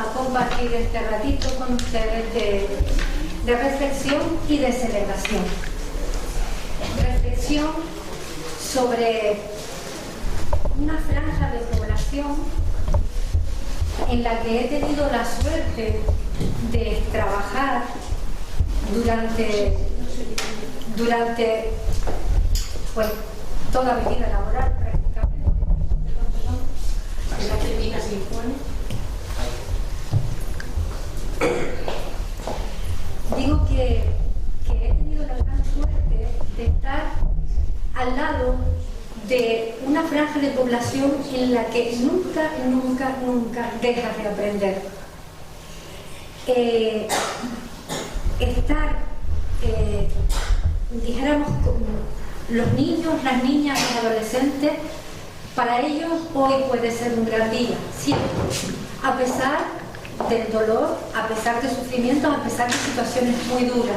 a compartir este ratito con ustedes de reflexión y de celebración. Reflexión sobre una franja de población en la que he tenido la suerte de trabajar durante pues, toda mi vida laboral prácticamente. Digo que he tenido la gran suerte de estar al lado de una franja de población en la que nunca dejas de aprender. Dijéramos, los niños, las niñas, los adolescentes, para ellos hoy puede ser un gran día, siempre, a pesar del dolor, a pesar de sufrimientos, a pesar de situaciones muy duras.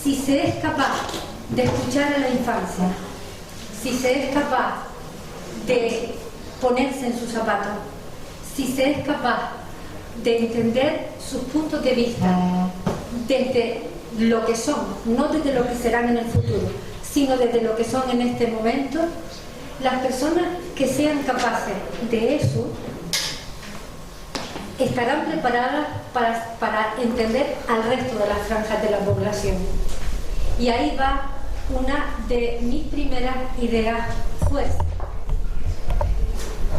Si se es capaz de escuchar a la infancia, si se es capaz de ponerse en sus zapatos, si se es capaz de entender sus puntos de vista desde lo que son, no desde lo que serán en el futuro, sino desde lo que son en este momento, las personas que sean capaces de eso estarán preparadas para entender al resto de las franjas de la población. Y ahí va una de mis primeras ideas fuertes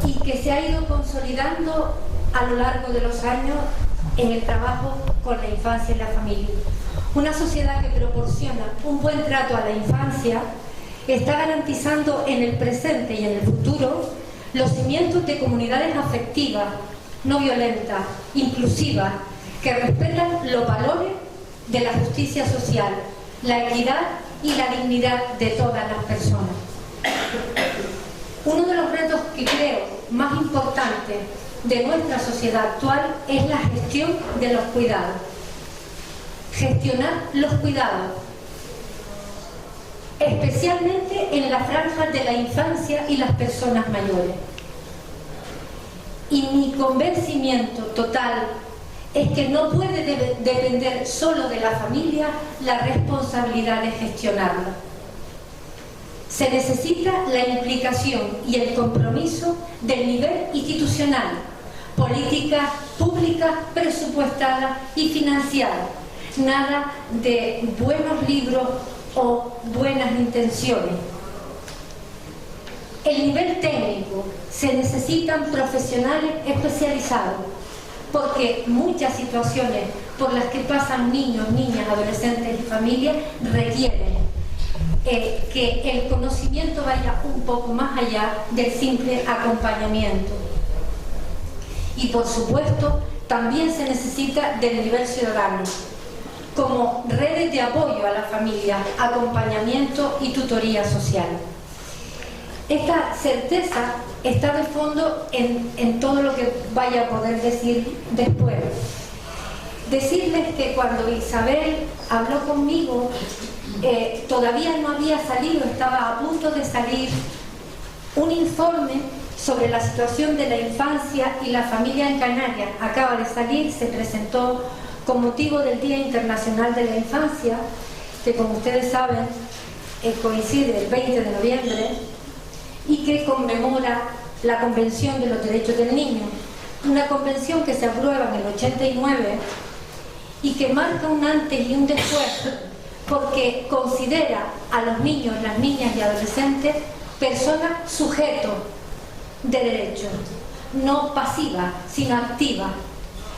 y que se ha ido consolidando a lo largo de los años en el trabajo con la infancia y la familia. Una sociedad que proporciona un buen trato a la infancia está garantizando en el presente y en el futuro los cimientos de comunidades afectivas, no violentas, inclusivas, que respetan los valores de la justicia social, la equidad y la dignidad de todas las personas. Uno de los retos que creo más importantes de nuestra sociedad actual es la gestión de los cuidados. Gestionar los cuidados, especialmente en las franjas de la infancia y las personas mayores. Y mi convencimiento total es que no puede depender solo de la familia la responsabilidad de gestionarla. Se necesita la implicación y el compromiso del nivel institucional, políticas públicas presupuestadas y financiadas. Nada de buenos libros o buenas intenciones. El nivel técnico, se necesitan profesionales especializados, porque muchas situaciones por las que pasan niños, niñas, adolescentes y familias requieren que el conocimiento vaya un poco más allá del simple acompañamiento. Y por supuesto, también se necesita del nivel ciudadano, como redes de apoyo a la familia, acompañamiento y tutoría social. Esta certeza está de fondo en todo lo que vaya a poder decir después. Decirles que cuando Isabel habló conmigo, todavía no había salido, estaba a punto de salir un informe sobre la situación de la infancia y la familia en Canarias. Acaba de salir, se presentó con motivo del Día Internacional de la Infancia, que como ustedes saben coincide el 20 de noviembre y que conmemora la Convención de los Derechos del Niño, una convención que se aprueba en el 89 y que marca un antes y un después, porque considera a los niños, las niñas y adolescentes personas sujetos de derechos, no pasivas, sino activas.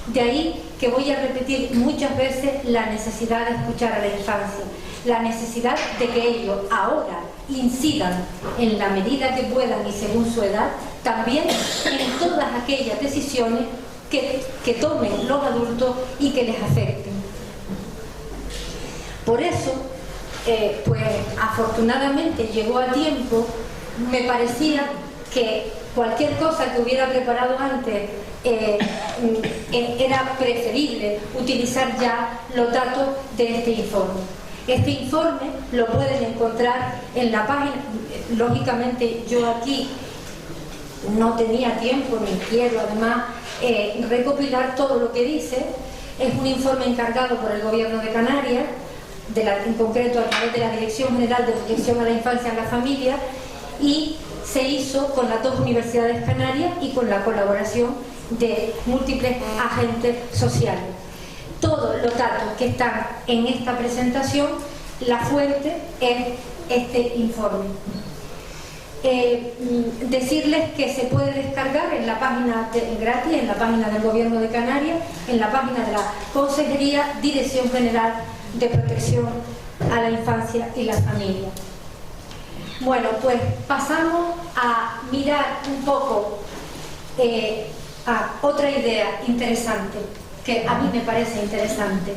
De ahí que voy a repetir muchas veces la necesidad de escuchar a la infancia, la necesidad de que ellos ahora incidan en la medida que puedan y según su edad, también en todas aquellas decisiones que tomen los adultos y que les afecten. Por eso, pues afortunadamente llegó a tiempo. Me parecía que cualquier cosa que hubiera preparado antes era preferible utilizar ya los datos de este informe. Este informe lo pueden encontrar en la página. Lógicamente yo aquí no tenía tiempo ni quiero además recopilar todo lo que dice. Es un informe encargado por el Gobierno de Canarias, en concreto a través de la Dirección General de Protección a la Infancia y a la Familia, y se hizo con las dos universidades canarias y con la colaboración de múltiples agentes sociales. Todos los datos que están en esta presentación, la fuente es este informe. Decirles que se puede descargar en la página gratis, en la página del Gobierno de Canarias, en la página de la Consejería Dirección General de Protección a la Infancia y la Familia. Bueno, pues pasamos a mirar un poco a otra idea interesante, que a mí me parece interesante.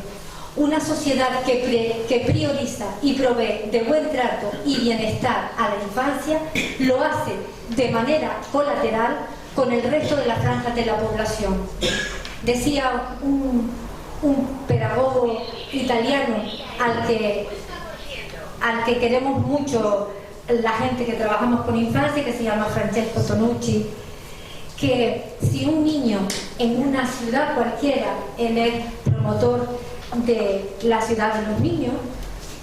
Una sociedad que prioriza y provee de buen trato y bienestar a la infancia lo hace de manera colateral con el resto de las franjas de la población. Decía un pedagogo italiano al que queremos mucho la gente que trabajamos con infancia, que se llama Francesco Tonucci, que si un niño en una ciudad cualquiera, él es promotor de la ciudad de los niños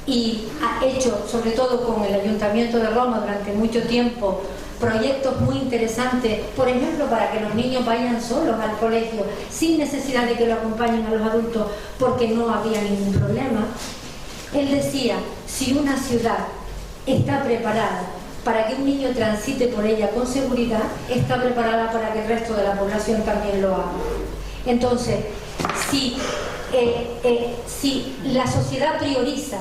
y ha hecho, sobre todo con el Ayuntamiento de Roma durante mucho tiempo, proyectos muy interesantes, por ejemplo, para que los niños vayan solos al colegio, sin necesidad de que lo acompañen a los adultos, porque no había ningún problema. Él decía, si una ciudad está preparada para que un niño transite por ella con seguridad, está preparada para que el resto de la población también lo haga. Entonces, si la sociedad prioriza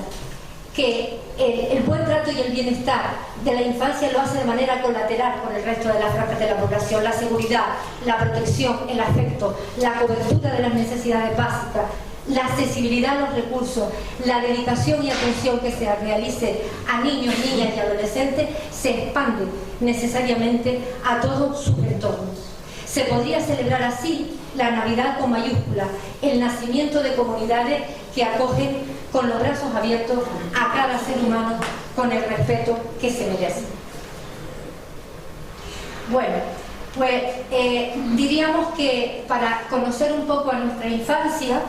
que el buen trato y el bienestar de la infancia lo hace de manera colateral con el resto de las franjas de la población, la seguridad, la protección, el afecto, la cobertura de las necesidades básicas, la accesibilidad a los recursos, la dedicación y atención que se realice a niños, niñas y adolescentes, se expande necesariamente a todos sus entornos. Se podría celebrar así la Navidad con mayúscula, el nacimiento de comunidades que acogen con los brazos abiertos a cada ser humano con el respeto que se merece. Bueno, pues diríamos que para conocer un poco a nuestra infancia,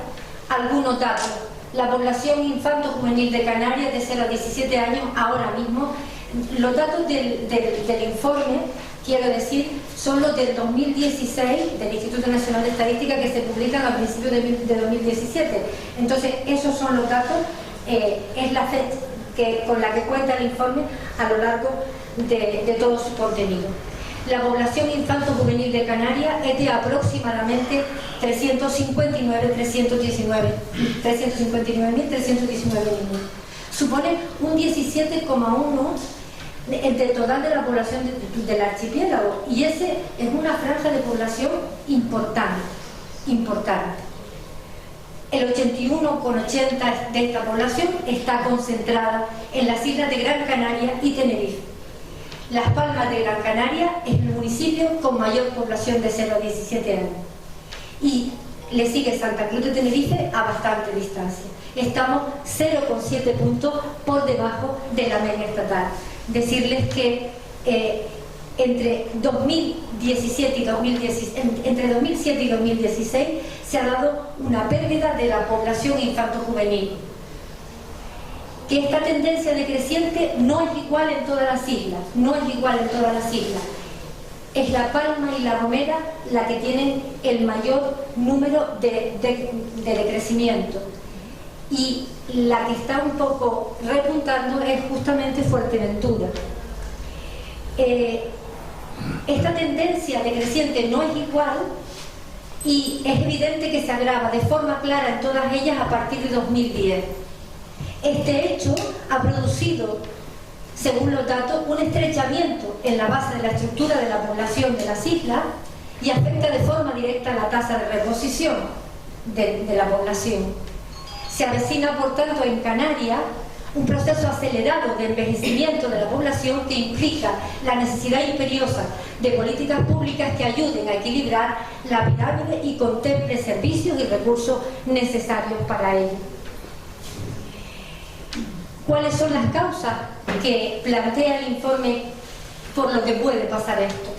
algunos datos. La población infanto-juvenil de Canarias de 0 a 17 años, ahora mismo, los datos del informe, quiero decir, son los del 2016 del Instituto Nacional de Estadística, que se publican a principios de 2017. Entonces, esos son los datos, es la fecha con la que cuenta el informe a lo largo de todo su contenido. La población infanto-juvenil de Canarias es de aproximadamente 359.319 niños. Supone un 17,1% del total de la población del archipiélago, y ese es una franja de población importante. El 81,80% de esta población está concentrada en las islas de Gran Canaria y Tenerife. Las Palmas de Gran Canaria es el municipio con mayor población de 0 a 17 años. Y le sigue Santa Cruz de Tenerife a bastante distancia. Estamos 0,7 puntos por debajo de la media estatal. Decirles que entre 2007 y 2016 se ha dado una pérdida de la población infanto-juvenil. Que esta tendencia decreciente no es igual en todas las islas, Es La Palma y La Gomera la que tienen el mayor número de decrecimiento. Y la que está un poco repuntando es justamente Fuerteventura. Esta tendencia decreciente no es igual y es evidente que se agrava de forma clara en todas ellas a partir de 2010. Este hecho ha producido, según los datos, un estrechamiento en la base de la estructura de la población de las islas y afecta de forma directa la tasa de reposición de la población. Se avecina, por tanto, en Canarias un proceso acelerado de envejecimiento de la población que implica la necesidad imperiosa de políticas públicas que ayuden a equilibrar la pirámide y contemple servicios y recursos necesarios para ello. ¿Cuáles son las causas que plantea el informe por lo que puede pasar esto?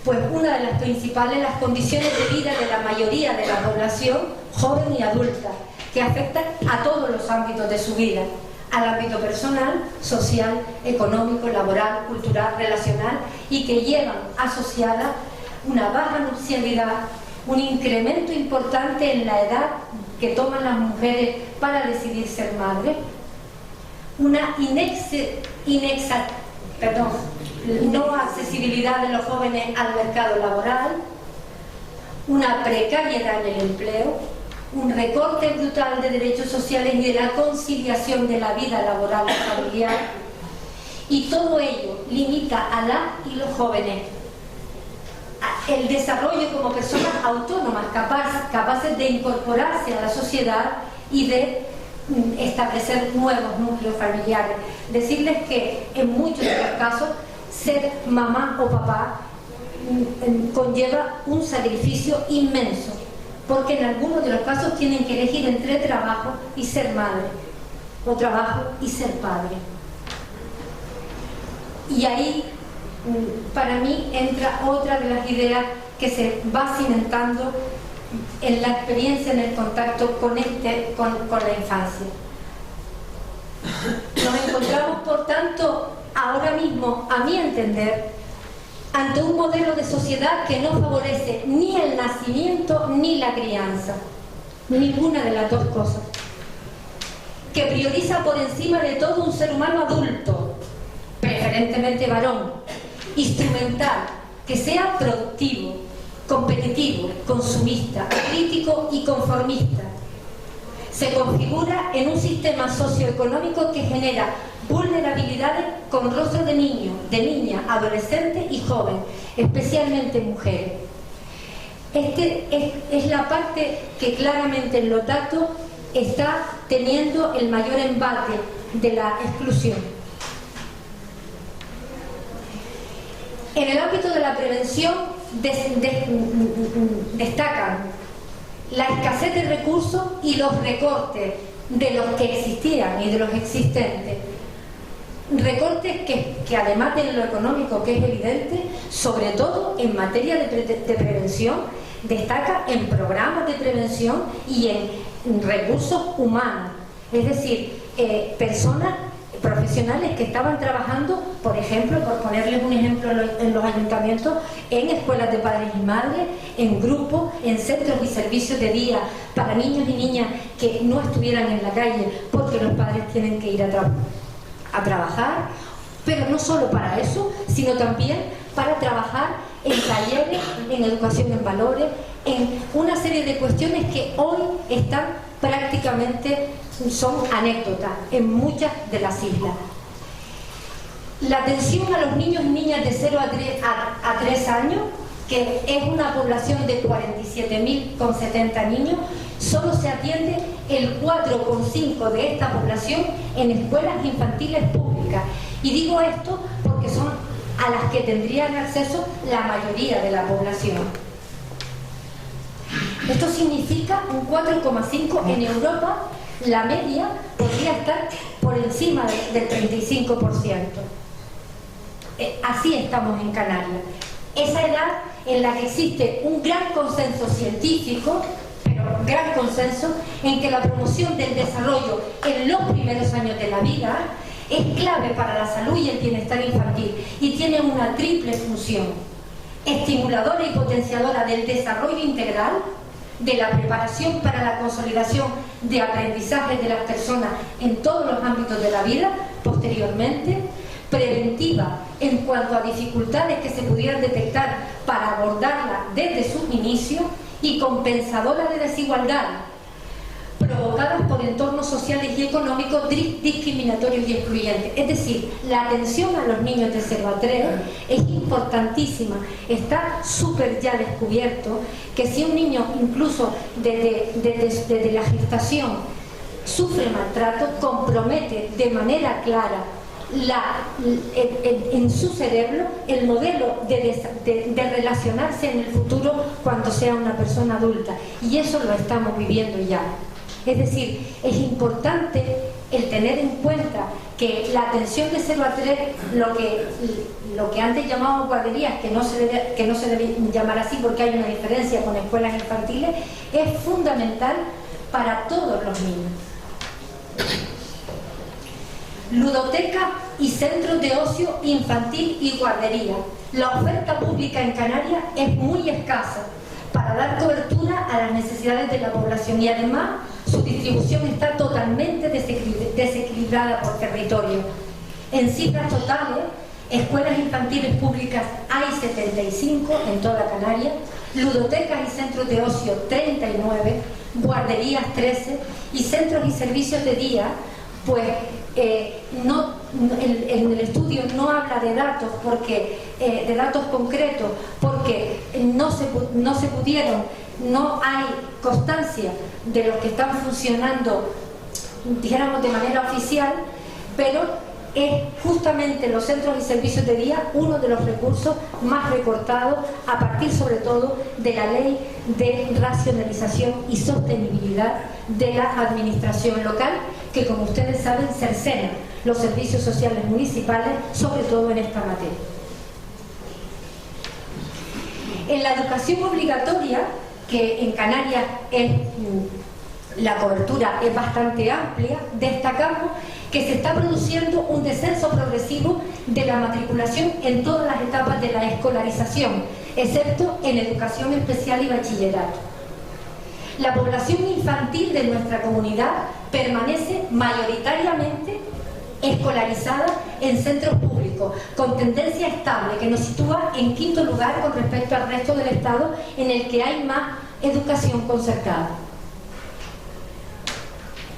pues una de las principales, las condiciones de vida de la mayoría de la población joven y adulta, que afectan a todos los ámbitos de su vida, al ámbito personal, social, económico, laboral, cultural, relacional, y que llevan asociada una baja nupcialidad, un incremento importante en la edad que toman las mujeres para decidir ser madres, una no accesibilidad de los jóvenes al mercado laboral, una precariedad en el empleo, un recorte brutal de derechos sociales y de la conciliación de la vida laboral y familiar, y todo ello limita a las y los jóvenes el desarrollo como personas autónomas, capaces de incorporarse a la sociedad y de establecer nuevos núcleos familiares. Decirles que en muchos de los casos ser mamá o papá conlleva un sacrificio inmenso, porque en algunos de los casos tienen que elegir entre trabajo y ser madre, o trabajo y ser padre. Y ahí, para mí, entra otra de las ideas que se va cimentando en la experiencia, en el contacto con la infancia. Nos encontramos, por tanto, ahora mismo, a mi entender, ante un modelo de sociedad que no favorece ni el nacimiento ni la crianza, ninguna de las dos cosas, que prioriza por encima de todo un ser humano adulto, preferentemente varón, instrumental, que sea productivo, competitivo, consumista, crítico y conformista. Se configura en un sistema socioeconómico que genera vulnerabilidades con rostro de niño, de niña, adolescente y joven, especialmente mujeres. Es la parte que claramente en los datos está teniendo el mayor embate de la exclusión. En el ámbito de la prevención destacan la escasez de recursos y los recortes de los que existían y de los existentes. Recortes que además de lo económico, que es evidente, sobre todo en materia de prevención, destaca en programas de prevención y en recursos humanos. Es decir, personas profesionales que estaban trabajando, por ejemplo, por ponerles un ejemplo en los ayuntamientos, en escuelas de padres y madres, en grupos, en centros y servicios de día para niños y niñas que no estuvieran en la calle porque los padres tienen que ir a trabajar, pero no solo para eso, sino también para trabajar en talleres, en educación en valores, en una serie de cuestiones que hoy están prácticamente, son anécdotas en muchas de las islas. La atención a los niños y niñas de 0 a 3 años, que es una población de 47.070 niños, solo se atiende el 4,5% de esta población en escuelas infantiles públicas. Y digo esto porque son a las que tendrían acceso la mayoría de la población. Esto significa un 4,5%. En Europa la media podría estar por encima del 35%. Así estamos en Canarias. Esa edad en la que existe un gran consenso científico, pero gran consenso en que la promoción del desarrollo en los primeros años de la vida es clave para la salud y el bienestar infantil, y tiene una triple función: estimuladora y potenciadora del desarrollo integral, de la preparación para la consolidación de aprendizaje de las personas en todos los ámbitos de la vida posteriormente, preventiva en cuanto a dificultades que se pudieran detectar para abordarlas desde sus inicios, y compensadora de desigualdad provocadas por entornos sociales y económicos discriminatorios y excluyentes. Es decir, la atención a los niños de 0 a 3 es importantísima. Está súper ya descubierto que si un niño, incluso desde la gestación, sufre maltrato, compromete de manera clara en su cerebro el modelo de relacionarse en el futuro cuando sea una persona adulta, y eso lo estamos viviendo ya. Es decir, es importante el tener en cuenta que la atención de 0 a 3, lo que antes llamábamos guarderías, que no se debe llamar así porque hay una diferencia con escuelas infantiles, es fundamental para todos los niños. Ludoteca y centros de ocio infantil y guardería. La oferta pública en Canarias es muy escasa para dar cobertura a las necesidades de la población y además su distribución está totalmente desequilibrada por territorio. En cifras totales, escuelas infantiles públicas hay 75 en toda Canarias, ludotecas y centros de ocio 39, guarderías 13 y centros y servicios de día, pues en el estudio no habla de datos porque de datos concretos porque no se pudieron, no hay constancia de los que están funcionando, dijéramos, de manera oficial, pero es justamente los centros y servicios de día uno de los recursos más recortados a partir sobre todo de la ley de racionalización y sostenibilidad de la administración local, que como ustedes saben cercena los servicios sociales municipales, sobre todo en esta materia. En la educación obligatoria, que en Canarias la cobertura es bastante amplia, destacamos que se está produciendo un descenso progresivo de la matriculación en todas las etapas de la escolarización, excepto en educación especial y bachillerato. La población infantil de nuestra comunidad permanece mayoritariamente escolarizada en centros públicos, con tendencia estable, que nos sitúa en quinto lugar con respecto al resto del Estado, en el que hay más educación concertada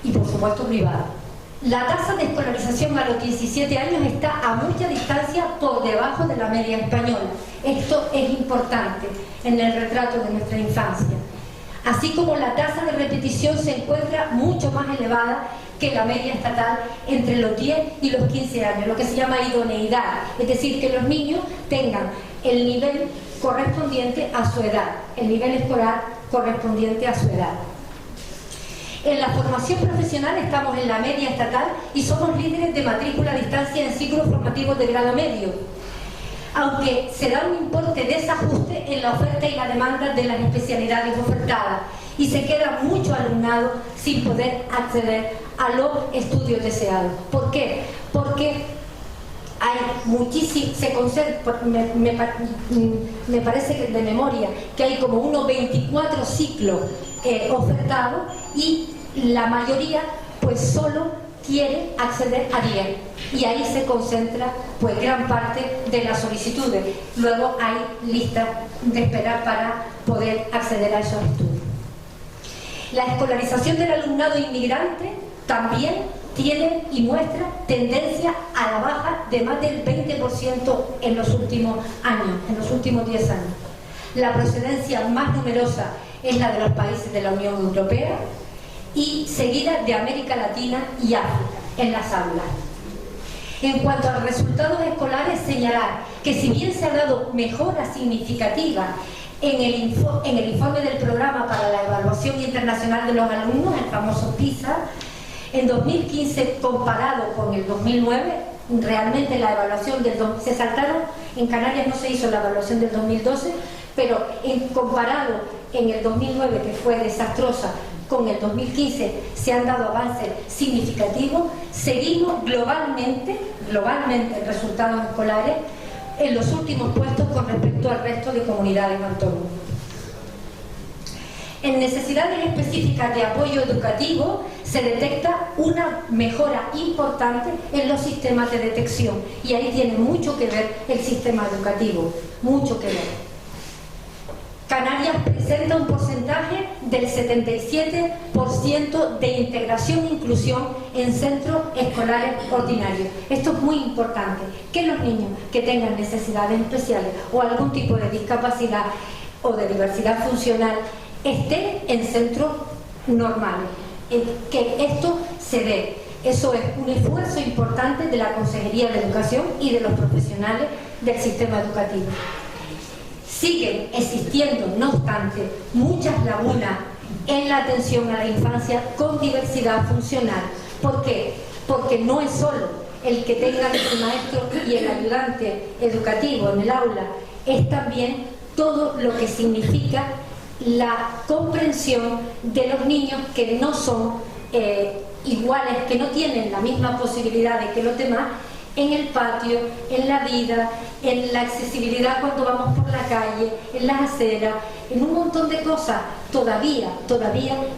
y por supuesto privada. La tasa de escolarización a los 17 años está a mucha distancia por debajo de la media española. Esto es importante en el retrato de nuestra infancia. Así como la tasa de repetición se encuentra mucho más elevada que la media estatal entre los 10 y los 15 años, lo que se llama idoneidad, es decir, que los niños tengan el nivel correspondiente a su edad, el nivel escolar correspondiente a su edad. En la formación profesional estamos en la media estatal y somos líderes de matrícula a distancia en ciclos formativos de grado medio, aunque se da un importante desajuste en la oferta y la demanda de las especialidades ofertadas y se queda mucho alumnado sin poder acceder a los estudios deseados. ¿Por qué? Porque hay muchísimo, se conserva, me parece que de memoria, que hay como unos 24 ciclos ofertados y la mayoría pues solo quiere acceder a 10 y ahí se concentra pues gran parte de las solicitudes. Luego hay listas de espera para poder acceder a esos estudios. La escolarización del alumnado inmigrante también tiene y muestra tendencia a la baja de más del 20% en los últimos años, en los últimos 10 años. La procedencia más numerosa es la de los países de la Unión Europea y seguida de América Latina y África en las aulas. En cuanto a los resultados escolares, señalar que si bien se ha dado mejora significativa en el informe del Programa para la Evaluación Internacional de los Alumnos, el famoso PISA, en 2015 comparado con el 2009, realmente la evaluación se saltaron, en Canarias no se hizo la evaluación del 2012, pero comparado en el 2009, que fue desastrosa, con el 2015 se han dado avances significativos. Seguimos globalmente en resultados escolares en los últimos puestos con respecto al resto de comunidades autónomas. En necesidades específicas de apoyo educativo se detecta una mejora importante en los sistemas de detección y ahí tiene mucho que ver el sistema educativo, mucho que ver. Canarias presenta un porcentaje del 77% de integración e inclusión en centros escolares ordinarios. Esto es muy importante, que los niños que tengan necesidades especiales o algún tipo de discapacidad o de diversidad funcional estén en centros normales, que esto se dé. Eso es un esfuerzo importante de la Consejería de Educación y de los profesionales del sistema educativo. Siguen existiendo, no obstante, muchas lagunas en la atención a la infancia con diversidad funcional. ¿Por qué? Porque no es solo el que tenga el maestro y el ayudante educativo en el aula, es también todo lo que significa la comprensión de los niños que no son iguales, que no tienen la misma posibilidad de que los demás en el patio, en la vida, en la accesibilidad cuando vamos por la calle, en las aceras, en un montón de cosas. Todavía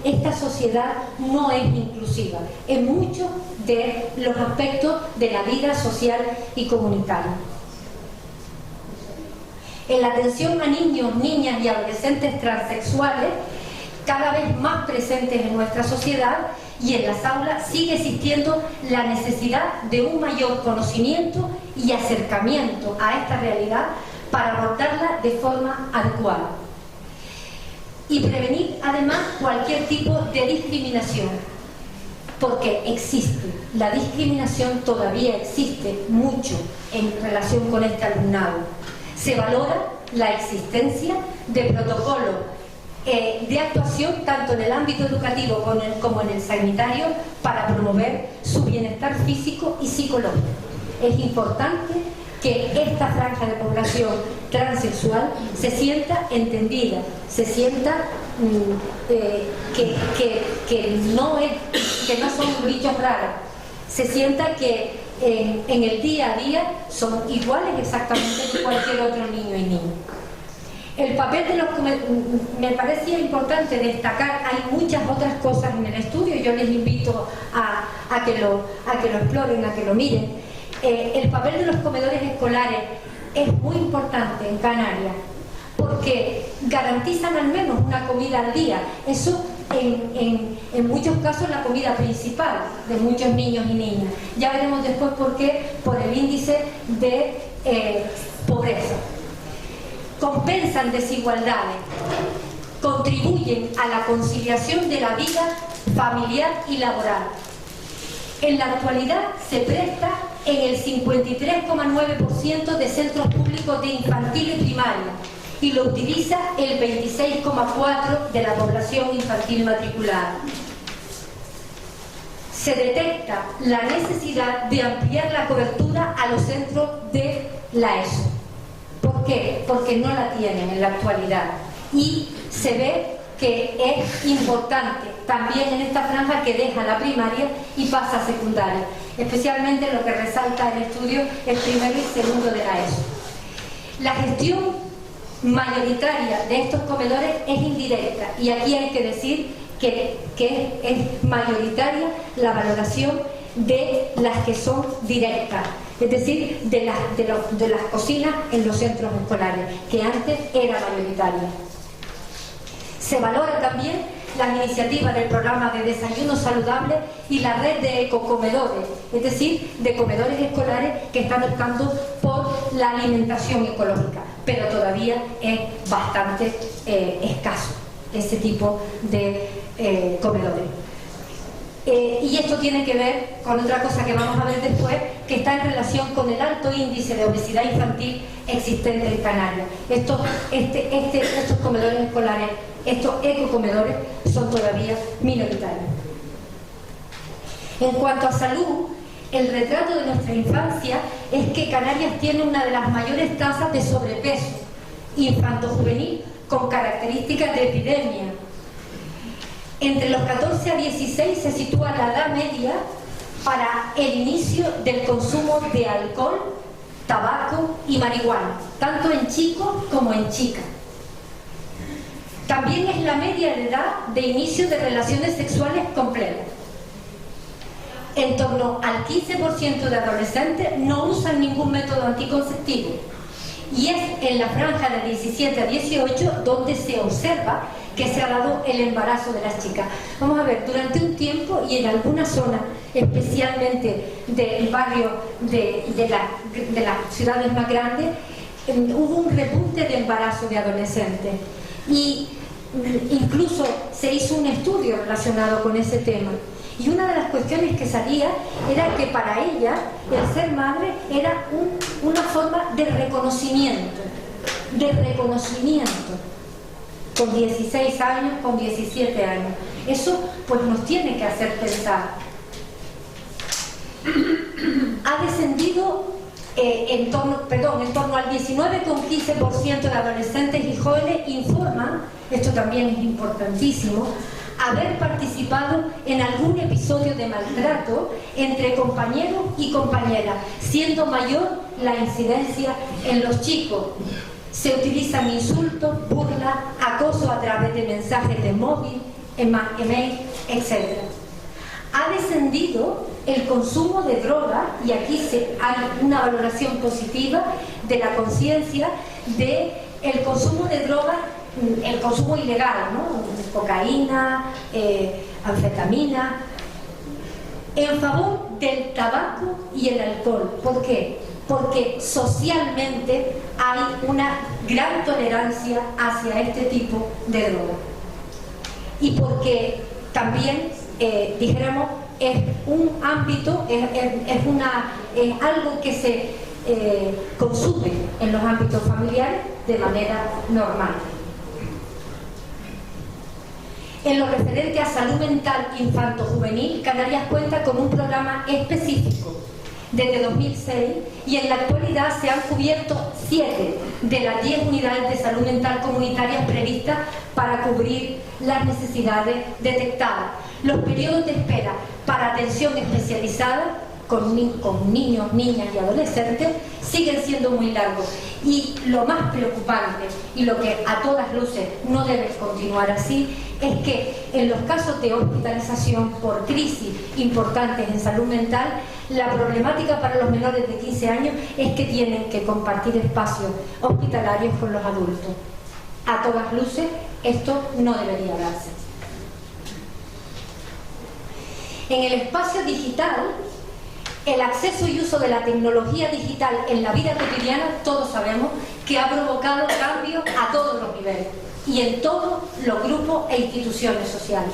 esta sociedad no es inclusiva en muchos de los aspectos de la vida social y comunitaria. En la atención a niños, niñas y adolescentes transexuales, cada vez más presentes en nuestra sociedad, y en las aulas sigue existiendo la necesidad de un mayor conocimiento y acercamiento a esta realidad para abordarla de forma adecuada. Y prevenir además cualquier tipo de discriminación, porque existe, la discriminación todavía existe mucho en relación con este alumnado. Se valora la existencia de protocolos de actuación tanto en el ámbito educativo como en el sanitario para promover su bienestar físico y psicológico. Es importante que esta franja de población transexual se sienta entendida, se sienta que no son bichos raros, se sienta que en el día a día son iguales exactamente que cualquier otro niño y niña. El papel de los comedores, me parecía importante destacar, hay muchas otras cosas en el estudio, yo les invito a que lo exploren, a que lo miren. El papel de los comedores escolares es muy importante en Canarias, porque garantizan al menos una comida al día. Eso en muchos casos la comida principal de muchos niños y niñas. Ya veremos después por qué, por el índice de pobreza. Compensan desigualdades, contribuyen a la conciliación de la vida familiar y laboral. En la actualidad se presta en el 53,9% de centros públicos de infantil y primaria y lo utiliza el 26,4% de la población infantil matriculada. Se detecta la necesidad de ampliar la cobertura a los centros de la ESO. ¿Por qué? Porque no la tienen en la actualidad y se ve que es importante también en esta franja que deja la primaria y pasa a secundaria. Especialmente lo que resalta el estudio es primero y segundo de la ESO. La gestión mayoritaria de estos comedores es indirecta y aquí hay que decir que es mayoritaria la valoración de las que son directas, es decir, de las cocinas en los centros escolares, que antes era mayoritaria. Se valora también las iniciativas del programa de desayuno saludable y la red de ecocomedores, es decir, de comedores escolares que están optando por la alimentación ecológica, pero todavía es bastante escaso ese tipo de comedores. Y esto tiene que ver con otra cosa que vamos a ver después, que está en relación con el alto índice de obesidad infantil existente en Canarias. Estos comedores escolares, estos ecocomedores, son todavía minoritarios. En cuanto a salud, el retrato de nuestra infancia es que Canarias tiene una de las mayores tasas de sobrepeso infanto-juvenil con características de epidemia. Entre los 14 a 16 se sitúa la edad media para el inicio del consumo de alcohol, tabaco y marihuana, tanto en chicos como en chicas. También es la media de edad de inicio de relaciones sexuales completas. En torno al 15% de adolescentes no usan ningún método anticonceptivo y es en la franja de 17 a 18 donde se observa que se ha dado el embarazo de las chicas. Vamos a ver, durante un tiempo y en algunas zonas, especialmente del barrio de las ciudades más grandes, hubo un repunte de embarazo de adolescentes y incluso se hizo un estudio relacionado con ese tema. Y una de las cuestiones que salía era que para ella el ser madre era una forma de reconocimiento, con 16 años, con 17 años. Eso pues nos tiene que hacer pensar. Ha sido en torno al 19,15% de adolescentes y jóvenes informan, esto también es importantísimo, haber participado en algún episodio de maltrato entre compañeros y compañeras, siendo mayor la incidencia en los chicos. Se utilizan insultos, burlas, acoso a través de mensajes de móvil, email, etc. Ha descendido el consumo de drogas, y aquí hay una valoración positiva de la conciencia del consumo de drogas, el consumo ilegal, ¿no? Cocaína, anfetamina, en favor del tabaco y el alcohol. ¿Por qué? Porque socialmente hay una gran tolerancia hacia este tipo de droga. Y porque también, dijéramos, es un ámbito, es algo que se consume en los ámbitos familiares de manera normal. En lo referente a salud mental infanto-juvenil, Canarias cuenta con un programa específico desde 2006 y en la actualidad se han cubierto 7 de las 10 unidades de salud mental comunitarias previstas para cubrir las necesidades detectadas. Los periodos de espera para atención especializada con niños, niñas y adolescentes siguen siendo muy largos, y lo más preocupante, y lo que a todas luces no debe continuar así, es que en los casos de hospitalización por crisis importantes en salud mental, la problemática para los menores de 15 años es que tienen que compartir espacios hospitalarios con los adultos. A todas luces, esto no debería darse. En el espacio digital, el acceso y uso de la tecnología digital en la vida cotidiana, todos sabemos que ha provocado cambios a todos los niveles y en todos los grupos e instituciones sociales.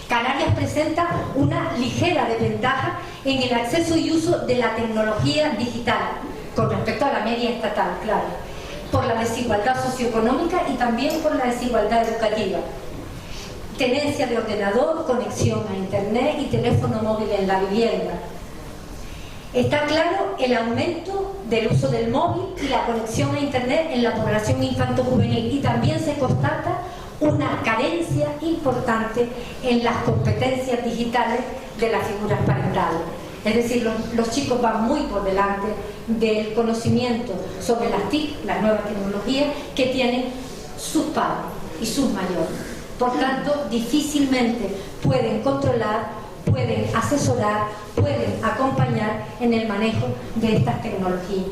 Canarias presenta una ligera desventaja en el acceso y uso de la tecnología digital con respecto a la media estatal, claro, por la desigualdad socioeconómica y también por la desigualdad educativa. Tenencia de ordenador, conexión a internet y teléfono móvil en la vivienda. Está claro el aumento del uso del móvil y la conexión a internet en la población infanto-juvenil, y también se constata una carencia importante en las competencias digitales de las figuras parentales. Es decir, los chicos van muy por delante del conocimiento sobre las TIC, las nuevas tecnologías, que tienen sus padres y sus mayores. Por tanto, difícilmente pueden controlar, pueden asesorar, pueden acompañar en el manejo de estas tecnologías.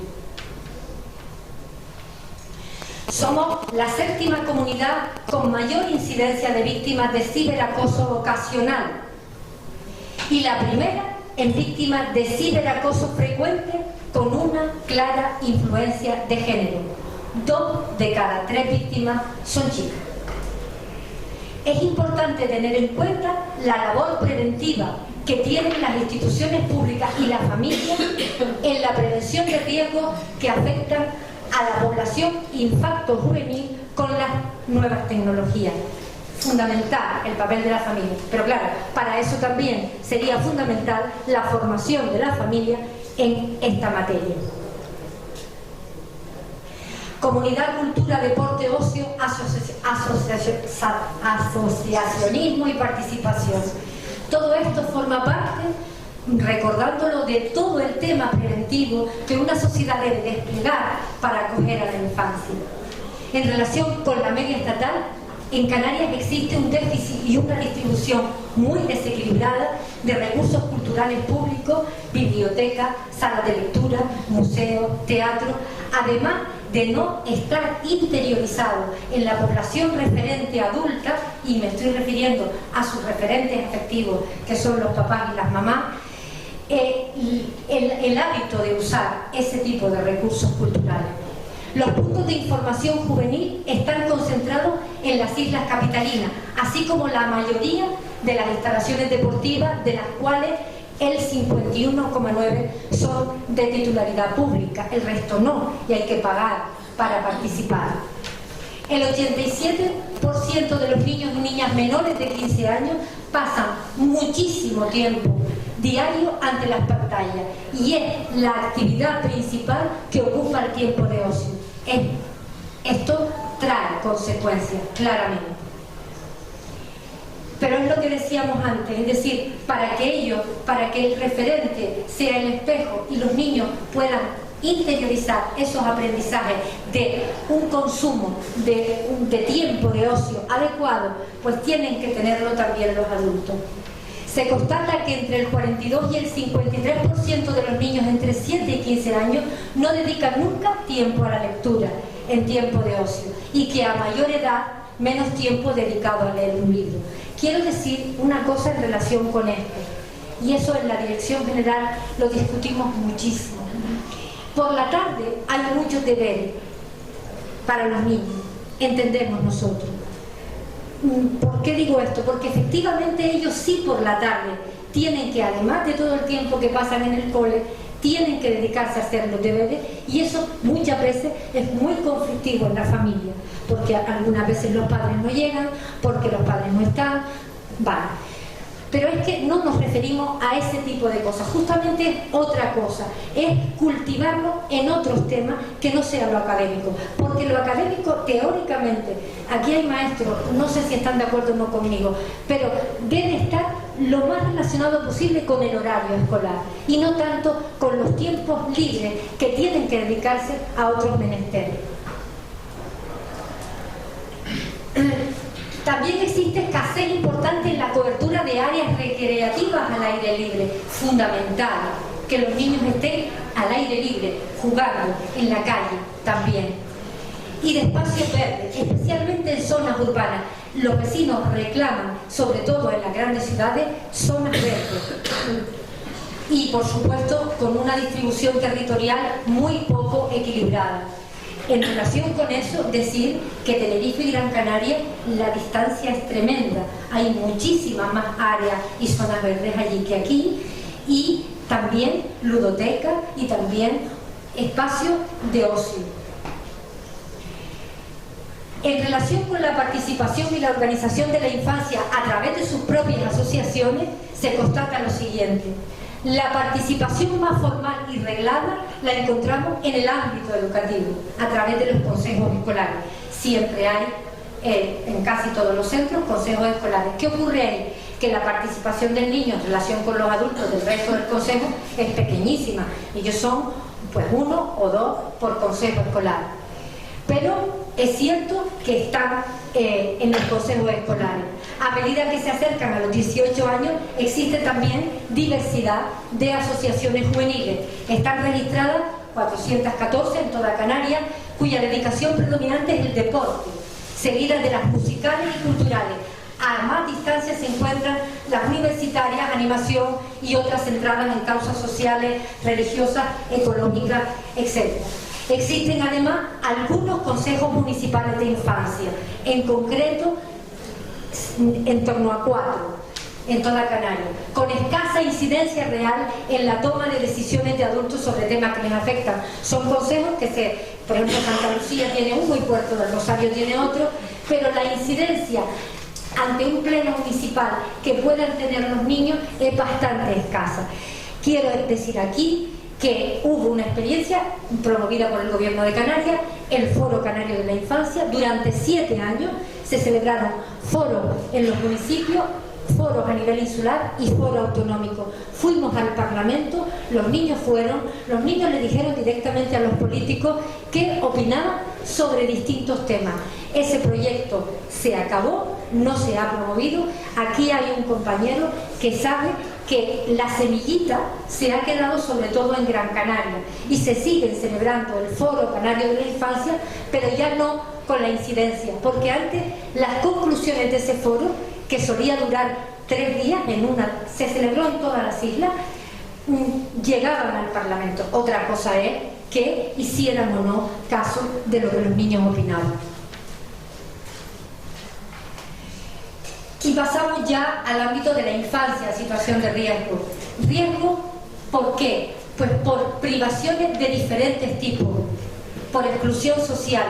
Somos la 7ª comunidad con mayor incidencia de víctimas de ciberacoso ocasional y la primera en víctimas de ciberacoso frecuente con una clara influencia de género. 2 de cada 3 víctimas son chicas. Es importante tener en cuenta la labor preventiva que tienen las instituciones públicas y las familias en la prevención de riesgos que afectan a la población infanto-juvenil con las nuevas tecnologías. Fundamental el papel de la familia, pero claro, para eso también sería fundamental la formación de la familia en esta materia. Comunidad, cultura, deporte, ocio, asociacionismo y participación. Todo esto forma parte, recordándolo, de todo el tema preventivo que una sociedad debe desplegar para acoger a la infancia. En relación con la media estatal, en Canarias existe un déficit y una distribución muy desequilibrada de recursos culturales públicos, bibliotecas, salas de lectura, museos, teatro, además de no estar interiorizado en la población referente adulta, y me estoy refiriendo a sus referentes afectivos, que son los papás y las mamás, el hábito de usar ese tipo de recursos culturales. Los puntos de información juvenil están concentrados en las islas capitalinas, así como la mayoría de las instalaciones deportivas, de las cuales el 51,9% son de titularidad pública, el resto no, y hay que pagar para participar. El 87% de los niños y niñas menores de 15 años pasan muchísimo tiempo diario ante las pantallas y es la actividad principal que ocupa el tiempo de ocio. Esto trae consecuencias, claramente. Pero es lo que decíamos antes, es decir, para que el referente sea el espejo y los niños puedan interiorizar esos aprendizajes de un consumo de tiempo de ocio adecuado, pues tienen que tenerlo también los adultos. Se constata que entre el 42 y el 53% de los niños entre 7 y 15 años no dedican nunca tiempo a la lectura en tiempo de ocio y que a mayor edad menos tiempo dedicado a leer un libro. Quiero decir una cosa en relación con esto, y eso en la Dirección General lo discutimos muchísimo. Por la tarde hay muchos deberes para los niños, entendemos nosotros. ¿Por qué digo esto? Porque efectivamente ellos sí por la tarde tienen que, además de todo el tiempo que pasan en el cole, tienen que dedicarse a hacer los deberes, y eso muchas veces es muy conflictivo en la familia, porque algunas veces los padres no llegan, porque los padres no están, vale. Pero es que no nos referimos a ese tipo de cosas, justamente es otra cosa, es cultivarlo en otros temas que no sea lo académico, porque lo académico teóricamente, aquí hay maestros, no sé si están de acuerdo o no conmigo, pero debe estar lo más relacionado posible con el horario escolar y no tanto con los tiempos libres que tienen que dedicarse a otros menesteres. También existe escasez importante en la cobertura de áreas recreativas al aire libre, fundamental, que los niños estén al aire libre, jugando en la calle también. Y de espacios verdes, especialmente en zonas urbanas. Los vecinos reclaman, sobre todo en las grandes ciudades, zonas verdes. Y por supuesto con una distribución territorial muy poco equilibrada. En relación con eso, decir que Tenerife y Gran Canaria la distancia es tremenda. Hay muchísimas más áreas y zonas verdes allí que aquí, y también ludoteca y también espacios de ocio. En relación con la participación y la organización de la infancia a través de sus propias asociaciones, se constata lo siguiente. La participación más formal y reglada la encontramos en el ámbito educativo, a través de los consejos escolares. Siempre hay, en casi todos los centros, consejos escolares. ¿Qué ocurre ahí? Que la participación del niño en relación con los adultos del resto del consejo es pequeñísima. Ellos son, pues, 1 o 2 por consejo escolar. Pero es cierto que están en los consejos escolares. A medida que se acercan a los 18 años, existe también diversidad de asociaciones juveniles. Están registradas 414 en toda Canarias, cuya dedicación predominante es el deporte, seguidas de las musicales y culturales. A más distancia se encuentran las universitarias, animación y otras centradas en causas sociales, religiosas, ecológicas, etc. Existen además algunos consejos municipales de infancia, en concreto en torno a 4 en toda Canarias, con escasa incidencia real en la toma de decisiones de adultos sobre temas que les afectan. Son consejos que por ejemplo, Santa Lucía tiene uno y Puerto del Rosario tiene otro, pero la incidencia ante un pleno municipal que puedan tener los niños es bastante escasa. Quiero decir aquí que hubo una experiencia promovida por el Gobierno de Canarias, el Foro Canario de la Infancia. Durante 7 años se celebraron foros en los municipios, foros a nivel insular y foro autonómico. Fuimos al Parlamento, los niños fueron, los niños le dijeron directamente a los políticos qué opinaban sobre distintos temas. Ese proyecto se acabó, no se ha promovido. Aquí hay un compañero que sabe que la semillita se ha quedado sobre todo en Gran Canaria y se siguen celebrando el Foro Canario de la Infancia, pero ya no con la incidencia, porque antes las conclusiones de ese foro, que solía durar 3 días, se celebró en todas las islas, llegaban al Parlamento. Otra cosa es que hicieran o no caso de lo que los niños opinaban. Y pasamos ya al ámbito de la infancia, situación de riesgo. ¿Riesgo por qué? Pues por privaciones de diferentes tipos, por exclusión social.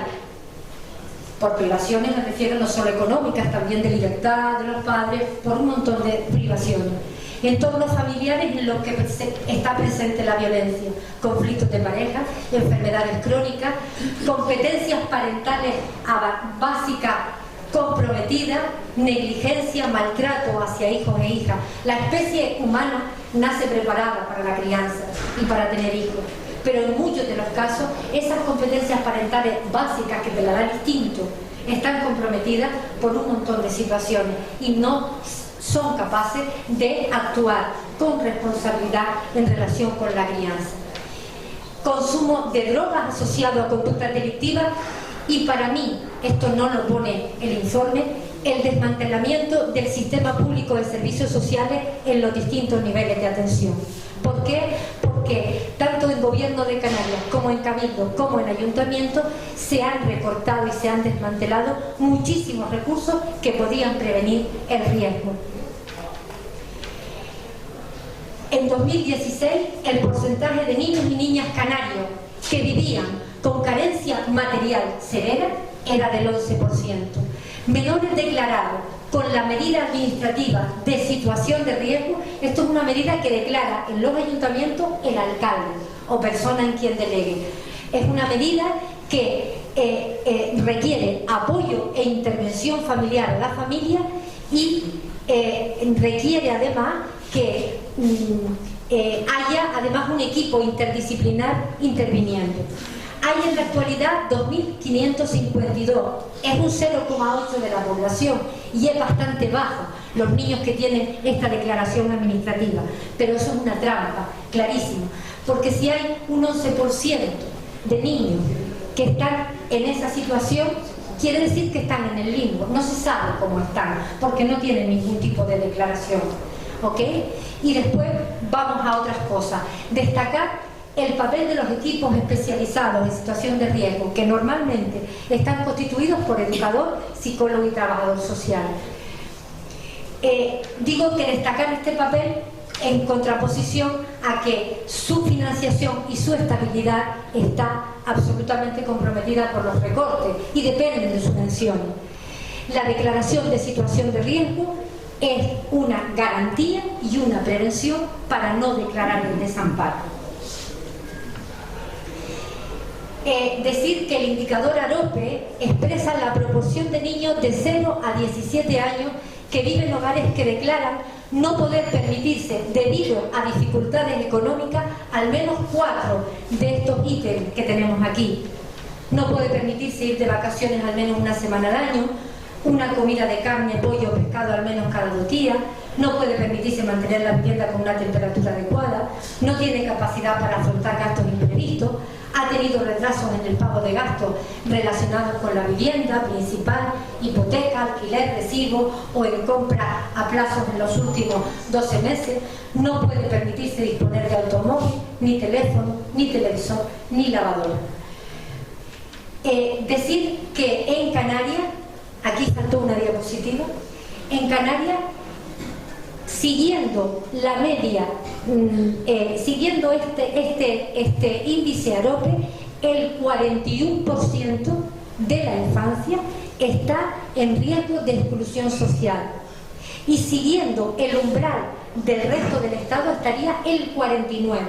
Por privaciones me refiero no solo económicas, también de libertad de los padres, por un montón de privaciones. entornos familiares en los que está presente la violencia, conflictos de pareja, enfermedades crónicas, competencias parentales básicas comprometidas, negligencia, maltrato hacia hijos e hijas. La especie humana nace preparada para la crianza y para tener hijos, pero en muchos de los casos esas competencias parentales básicas que te la da el instinto están comprometidas por un montón de situaciones y no son capaces de actuar con responsabilidad en relación con la crianza. Consumo de drogas asociado a conductas delictivas y, para mí, esto no lo pone el informe, el desmantelamiento del sistema público de servicios sociales en los distintos niveles de atención. ¿Por qué? Porque tanto en Gobierno de Canarias como en Cabildo como en Ayuntamiento se han recortado y se han desmantelado muchísimos recursos que podían prevenir el riesgo. En 2016 el porcentaje de niños y niñas canarios que vivían con carencia material severa era del 11%. Menores declarados con la medida administrativa de situación de riesgo, esto es una medida que declara en los ayuntamientos el alcalde o persona en quien delegue. Es una medida que requiere apoyo e intervención familiar a la familia y requiere además que haya además un equipo interdisciplinar interviniendo. Hay en la actualidad 2.552, es un 0,8% de la población y es bastante bajo los niños que tienen esta declaración administrativa, pero eso es una trampa, clarísima, porque si hay un 11% de niños que están en esa situación, quiere decir que están en el limbo, no se sabe cómo están, porque no tienen ningún tipo de declaración, ¿ok? Y después vamos a otras cosas. Destacar el papel de los equipos especializados en situación de riesgo, que normalmente están constituidos por educador, psicólogo y trabajador social. Digo que destacar este papel en contraposición a que su financiación y su estabilidad está absolutamente comprometida por los recortes y dependen de subvenciones. La declaración de situación de riesgo es una garantía y una prevención para no declarar el desamparo. Decir que el indicador AROPE expresa la proporción de niños de 0 a 17 años que viven en hogares que declaran no poder permitirse, debido a dificultades económicas, al menos 4 de estos ítems que tenemos aquí. No puede permitirse ir de vacaciones al menos una semana al año, una comida de carne, pollo o pescado al menos cada 2 días, no puede permitirse mantener la vivienda con una temperatura adecuada, no tiene capacidad para afrontar gastos imprevistos, ha tenido retrasos en el pago de gastos relacionados con la vivienda principal, hipoteca, alquiler, recibo o en compra a plazos en los últimos 12 meses, no puede permitirse disponer de automóvil, ni teléfono, ni televisor, ni lavadora. Decir que en Canarias, aquí faltó una diapositiva, en Canarias, siguiendo la media, siguiendo este índice AROPE, el 41% de la infancia está en riesgo de exclusión social. Y siguiendo el umbral del resto del Estado estaría el 49%.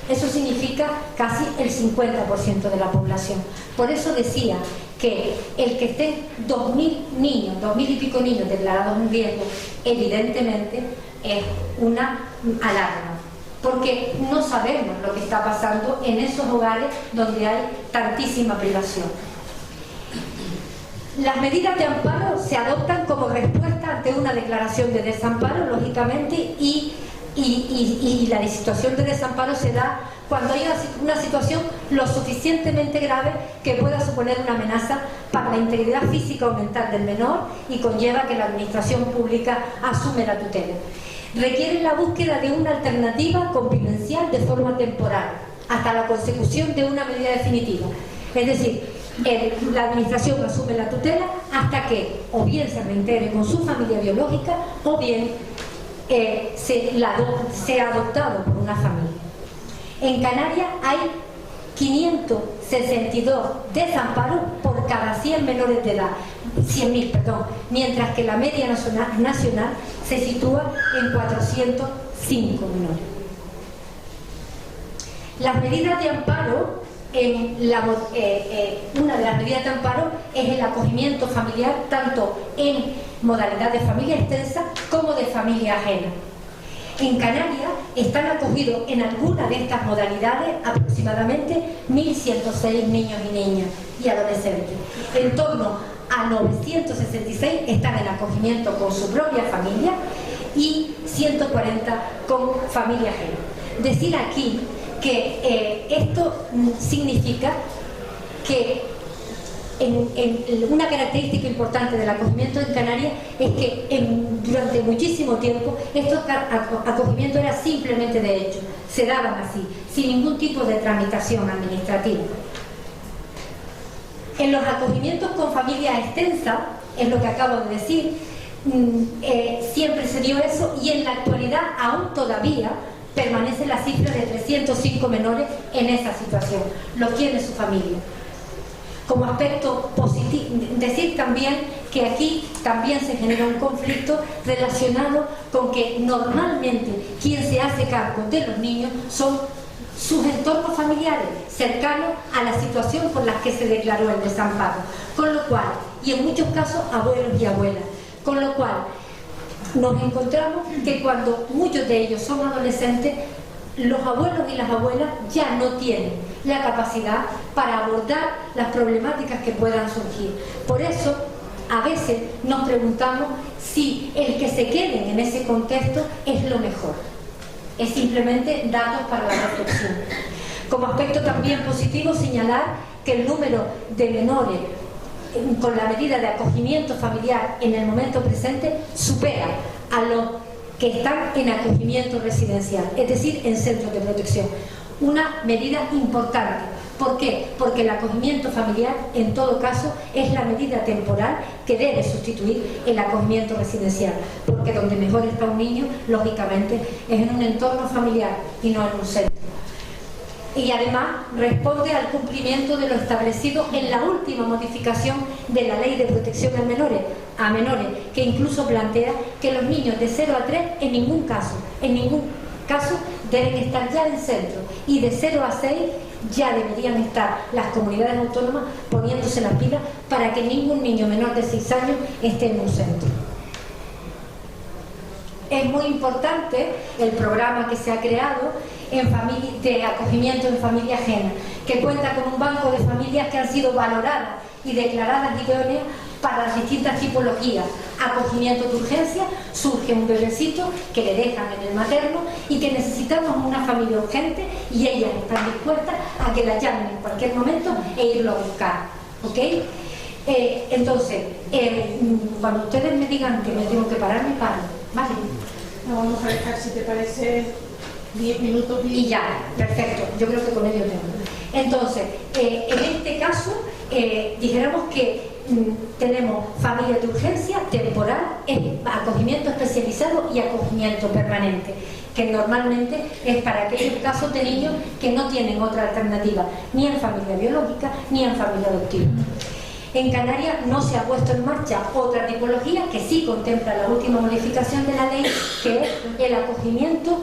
Eso significa casi el 50% de la población. Por eso decía que el que estén 2.000 niños, 2.000 y pico niños declarados en riesgo, evidentemente es una alarma, porque no sabemos lo que está pasando en esos hogares donde hay tantísima privación. Las medidas de amparo se adoptan como respuesta ante una declaración de desamparo, lógicamente, y la situación de desamparo se da cuando hay una situación lo suficientemente grave que pueda suponer una amenaza para la integridad física o mental del menor y conlleva que la administración pública asume la tutela. Requiere la búsqueda de una alternativa convivencial de forma temporal hasta la consecución de una medida definitiva. Es decir, la administración asume la tutela hasta que o bien se reintegre con su familia biológica o bien sea adoptado por una familia. En Canarias hay 562 desamparos por cada 100 menores de edad, 100.000, perdón, mientras que la media nacional se sitúa en 406. 5 menores. Las medidas de amparo, una de las medidas de amparo es el acogimiento familiar, tanto en modalidad de familia extensa como de familia ajena. En Canarias están acogidos en alguna de estas modalidades aproximadamente 1.106 niños y niñas y adolescentes. En torno a 966 están en acogimiento con su propia familia y 140 con familia ajena. Decir aquí que esto significa que una característica importante del acogimiento en Canarias es que durante muchísimo tiempo estos acogimientos eran simplemente de hecho, se daban así, sin ningún tipo de tramitación administrativa. En los acogimientos con familia extensa, es lo que acabo de decir, siempre se dio eso, y en la actualidad aún todavía permanece la cifra de 305 menores en esa situación, los tiene su familia. Como aspecto positivo, decir también que aquí también se genera un conflicto relacionado con que normalmente quien se hace cargo de los niños son sus entornos familiares cercanos a la situación por la que se declaró el desamparo, con lo cual, y en muchos casos abuelos y abuelas, con lo cual nos encontramos que cuando muchos de ellos son adolescentes, los abuelos y las abuelas ya no tienen la capacidad para abordar las problemáticas que puedan surgir. Por eso, a veces nos preguntamos si el que se queden en ese contexto es lo mejor. Es simplemente datos para la reflexión. Como aspecto también positivo, señalar que el número de menores con la medida de acogimiento familiar en el momento presente supera a los que están en acogimiento residencial, es decir, en centros de protección. Una medida importante. ¿Por qué? Porque el acogimiento familiar, en todo caso, es la medida temporal que debe sustituir el acogimiento residencial. Porque donde mejor está un niño, lógicamente, es en un entorno familiar y no en un centro. Y además responde al cumplimiento de lo establecido en la última modificación de la Ley de Protección a menores, que incluso plantea que los niños de 0 a 3 en ningún caso deben estar ya en centro, y de 0 a 6 ya deberían estar las comunidades autónomas poniéndose las pilas para que ningún niño menor de 6 años esté en un centro. Es muy importante el programa que se ha creado de acogimiento en familia ajena, que cuenta con un banco de familias que han sido valoradas y declaradas idóneas para las distintas tipologías. Acogimiento de urgencia, surge un bebecito que le dejan en el materno y que necesitamos una familia urgente, y ellas están dispuestas a que la llamen en cualquier momento e irlo a buscar, ¿ok? Entonces, cuando ustedes me digan que me tengo que parar, me paro, ¿vale? No, vamos a dejar, si te parece, 10 minutos y ya, perfecto, yo creo que con ello tengo. Entonces, en este caso, dijéramos que tenemos familia de urgencia temporal, acogimiento especializado y acogimiento permanente, que normalmente es para aquellos casos de niños que no tienen otra alternativa, ni en familia biológica ni en familia adoptiva. En Canarias no se ha puesto en marcha otra tipología que sí contempla la última modificación de la ley, que es el acogimiento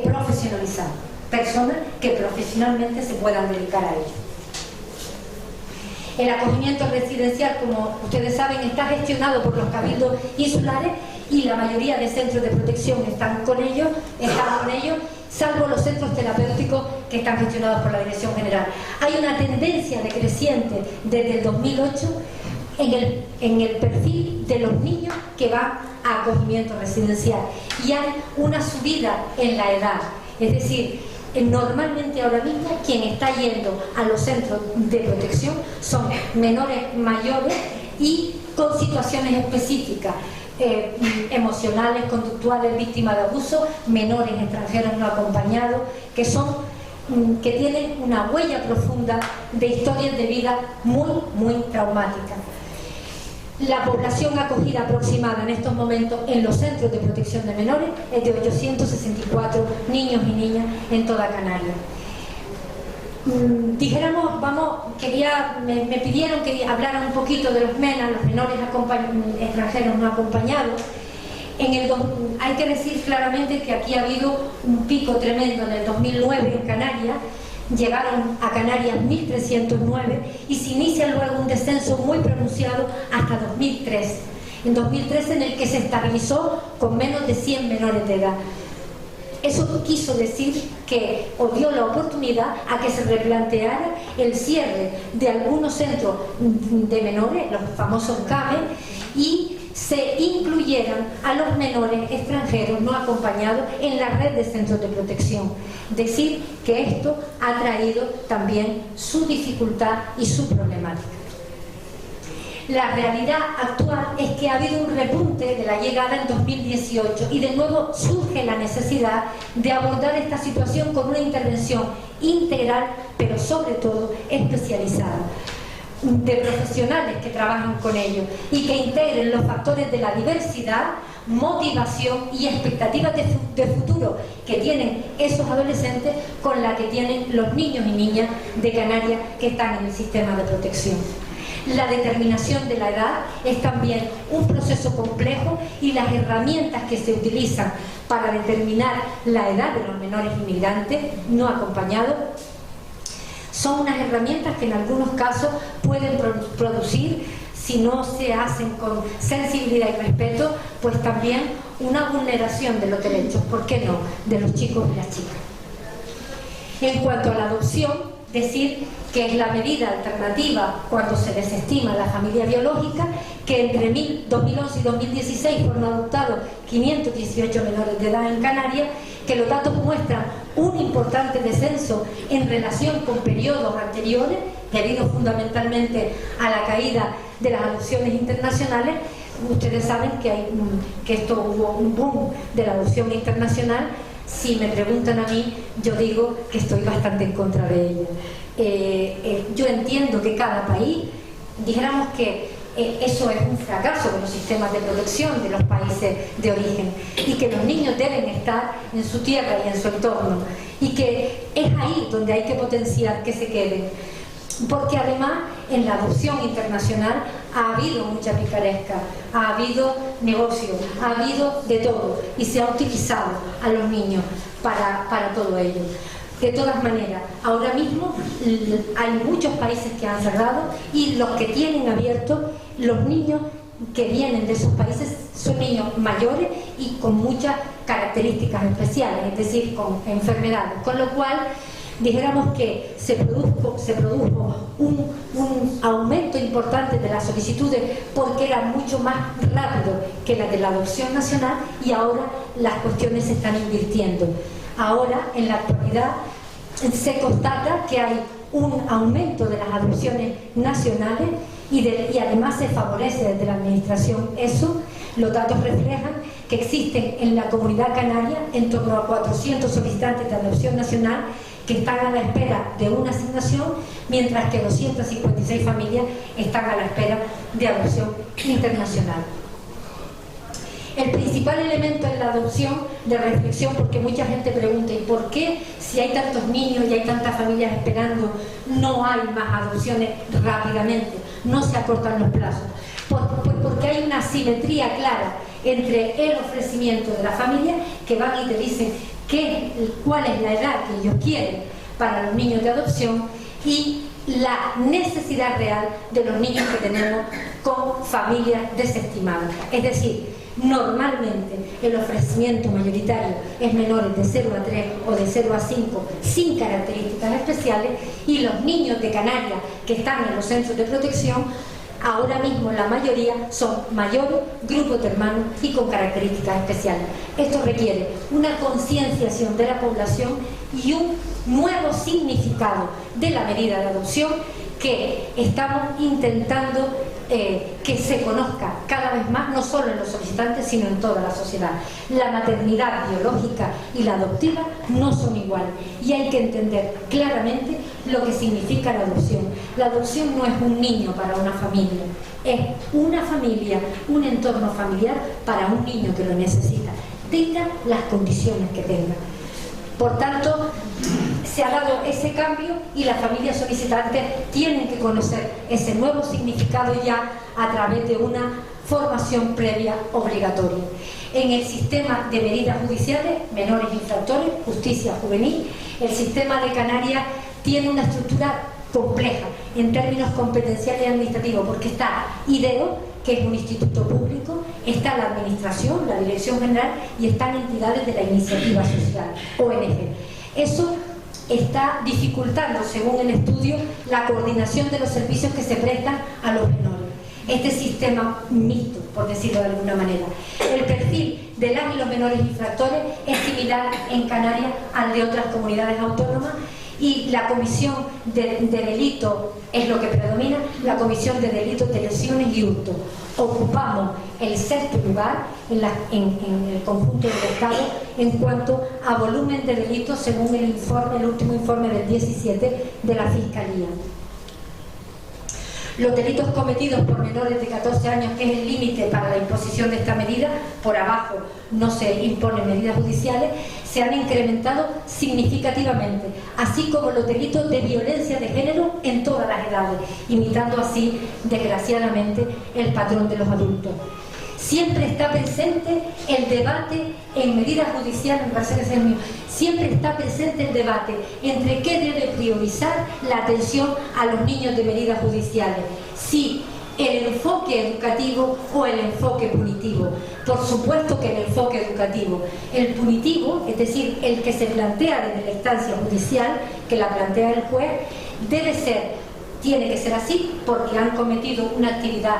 profesionalizado, personas que profesionalmente se puedan dedicar a ello. El acogimiento residencial, como ustedes saben, está gestionado por los cabildos insulares, y la mayoría de centros de protección están con ellos, salvo los centros terapéuticos que están gestionados por la Dirección General. Hay una tendencia decreciente desde el 2008 en el perfil de los niños que van a acogimiento residencial, y hay una subida en la edad, es decir, normalmente ahora mismo quien está yendo a los centros de protección son menores mayores y con situaciones específicas, emocionales, conductuales, víctimas de abuso, menores extranjeros no acompañados, que tienen una huella profunda de historias de vida muy traumáticas. La población acogida aproximada en estos momentos en los centros de protección de menores es de 864 niños y niñas en toda Canarias. Dijéramos, me pidieron que hablara un poquito de los MENA, los menores extranjeros no acompañados. Hay que decir claramente que aquí ha habido un pico tremendo en el 2009 en Canarias. Llegaron a Canarias 1.309 y se inicia luego un descenso muy pronunciado hasta 2003. En 2013 en el que se estabilizó con menos de 100 menores de edad. Eso quiso decir que o dio la oportunidad a que se replanteara el cierre de algunos centros de menores, los famosos CAME, y se incluyeran a los menores extranjeros no acompañados en la red de centros de protección. Decir que esto ha traído también su dificultad y su problemática. La realidad actual es que ha habido un repunte de la llegada en 2018 y de nuevo surge la necesidad de abordar esta situación con una intervención integral, pero sobre todo especializada, de profesionales que trabajan con ellos y que integren los factores de la diversidad, motivación y expectativas de futuro que tienen esos adolescentes con la que tienen los niños y niñas de Canarias que están en el sistema de protección. La determinación de la edad es también un proceso complejo y las herramientas que se utilizan para determinar la edad de los menores inmigrantes no acompañados son unas herramientas que en algunos casos pueden producir, si no se hacen con sensibilidad y respeto, pues también una vulneración de los derechos, ¿por qué no?, de los chicos y las chicas. En cuanto a la adopción, decir que es la medida alternativa cuando se desestima la familia biológica, que entre 2011 y 2016 fueron adoptados 518 menores de edad en Canarias, que los datos muestran un importante descenso en relación con periodos anteriores, debido fundamentalmente a la caída de las adopciones internacionales. Ustedes saben que esto hubo un boom de la adopción internacional. Si me preguntan a mí, yo digo que estoy bastante en contra de ella. Yo entiendo que cada país, dijéramos que eso es un fracaso de los sistemas de protección de los países de origen y que los niños deben estar en su tierra y en su entorno y que es ahí donde hay que potenciar que se queden, porque además en la adopción internacional ha habido mucha picaresca, ha habido negocio, ha habido de todo y se ha utilizado a los niños para todo ello. De todas maneras, ahora mismo hay muchos países que han cerrado y los que tienen abiertos, los niños que vienen de esos países son niños mayores y con muchas características especiales, es decir, con enfermedades, con lo cual dijéramos que se produjo un aumento importante de las solicitudes porque era mucho más rápido que la de la adopción nacional y ahora las cuestiones se están invirtiendo. Ahora, en la actualidad, se constata que hay un aumento de las adopciones nacionales y además se favorece desde la administración eso. Los datos reflejan que existen en la comunidad canaria en torno a 400 solicitantes de adopción nacional que están a la espera de una asignación, mientras que 256 familias están a la espera de adopción internacional. El principal elemento en la adopción de reflexión, porque mucha gente pregunta, ¿y por qué si hay tantos niños y hay tantas familias esperando no hay más adopciones rápidamente, no se acortan los plazos? Porque hay una asimetría clara entre el ofrecimiento de la familia, que van y te dicen cuál es la edad que ellos quieren para los niños de adopción, y la necesidad real de los niños que tenemos con familias desestimadas. Es decir, normalmente el ofrecimiento mayoritario es menores de 0 a 3 o de 0 a 5 sin características especiales, y los niños de Canarias que están en los centros de protección ahora mismo la mayoría son mayores, grupos de hermanos y con características especiales. Esto requiere una concienciación de la población y un nuevo significado de la medida de adopción que estamos intentando que se conozca cada vez más, no solo en los solicitantes, sino en toda la sociedad. La maternidad biológica y la adoptiva no son iguales y hay que entender claramente lo que significa la adopción. La adopción no es un niño para una familia, es una familia, un entorno familiar para un niño que lo necesita, tenga las condiciones que tenga. Por tanto, se ha dado ese cambio y las familias solicitantes tienen que conocer ese nuevo significado ya a través de una formación previa obligatoria. En el sistema de medidas judiciales, menores infractores, justicia juvenil, el sistema de Canarias tiene una estructura compleja en términos competenciales y administrativos, porque está IDEO, que es un instituto público, está la administración, la dirección general, y están entidades de la iniciativa social, ONG. Eso está dificultando, según el estudio, la coordinación de los servicios que se prestan a los menores. Este sistema mixto, por decirlo de alguna manera. El perfil de las y los menores infractores es similar en Canarias al de otras comunidades autónomas, y la comisión de delito es lo que predomina, la comisión de delitos de lesiones y hurto. Ocupamos el sexto lugar en el conjunto del Estado en cuanto a volumen de delitos, según el último informe del 17 de la Fiscalía. Los delitos cometidos por menores de 14 años, que es el límite para la imposición de esta medida, por abajo no se imponen medidas judiciales, se han incrementado significativamente, así como los delitos de violencia de género en todas las edades, imitando así, desgraciadamente, el patrón de los adultos. Siempre está presente el debate en medidas judiciales, me parece que es el mío, siempre está presente el debate entre qué debe priorizar la atención a los niños de medidas judiciales, si el enfoque educativo o el enfoque punitivo. Por supuesto que el enfoque educativo. El punitivo, es decir, el que se plantea desde la instancia judicial, que la plantea el juez, tiene que ser así, porque han cometido una actividad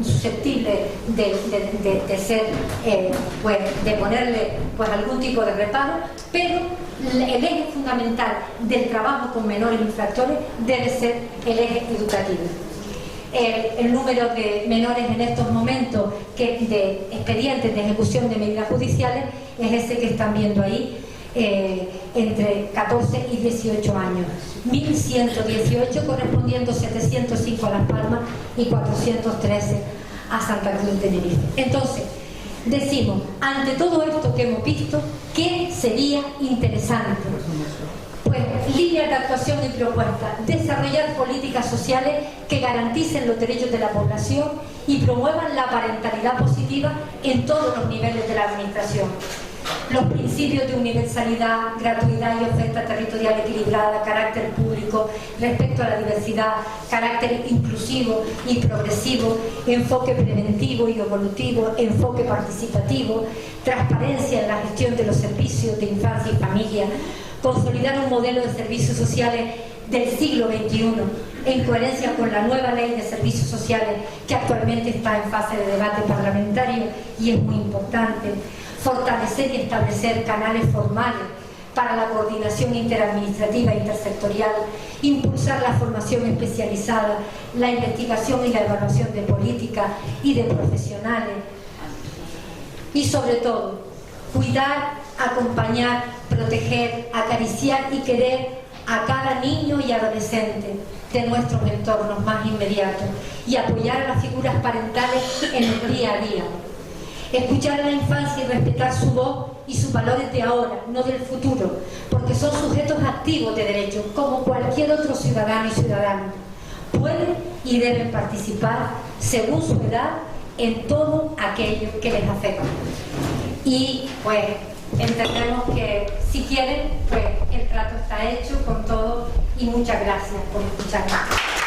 susceptible de ser, de ponerle algún tipo de reparo, pero el eje fundamental del trabajo con menores infractores debe ser el eje educativo. El número de menores en estos momentos de expedientes de ejecución de medidas judiciales es ese que están viendo ahí, entre 14 y 18 años, 1.118, correspondiendo 705 a Las Palmas y 413 a Santa Cruz de Tenerife. Entonces, decimos, ante todo esto que hemos visto, ¿qué sería interesante? Pues líneas de actuación y propuestas, desarrollar políticas sociales que garanticen los derechos de la población y promuevan la parentalidad positiva en todos los niveles de la administración. Los principios de universalidad, gratuidad y oferta territorial equilibrada, carácter público, respecto a la diversidad, carácter inclusivo y progresivo, enfoque preventivo y evolutivo, enfoque participativo, transparencia en la gestión de los servicios de infancia y familia, consolidar un modelo de servicios sociales del siglo XXI en coherencia con la nueva ley de servicios sociales que actualmente está en fase de debate parlamentario y es muy importante. Fortalecer y establecer canales formales para la coordinación interadministrativa e intersectorial, impulsar la formación especializada, la investigación y la evaluación de políticas y de profesionales y, sobre todo, cuidar, acompañar, proteger, acariciar y querer a cada niño y adolescente de nuestros entornos más inmediatos y apoyar a las figuras parentales en el día a día. Escuchar a la infancia y respetar su voz y sus valores de ahora, no del futuro, porque son sujetos activos de derechos, como cualquier otro ciudadano y ciudadana. Pueden y deben participar, según su edad, en todo aquello que les afecta. Y, pues, entendemos que, si quieren, pues, el trato está hecho con todo y muchas gracias por escucharnos.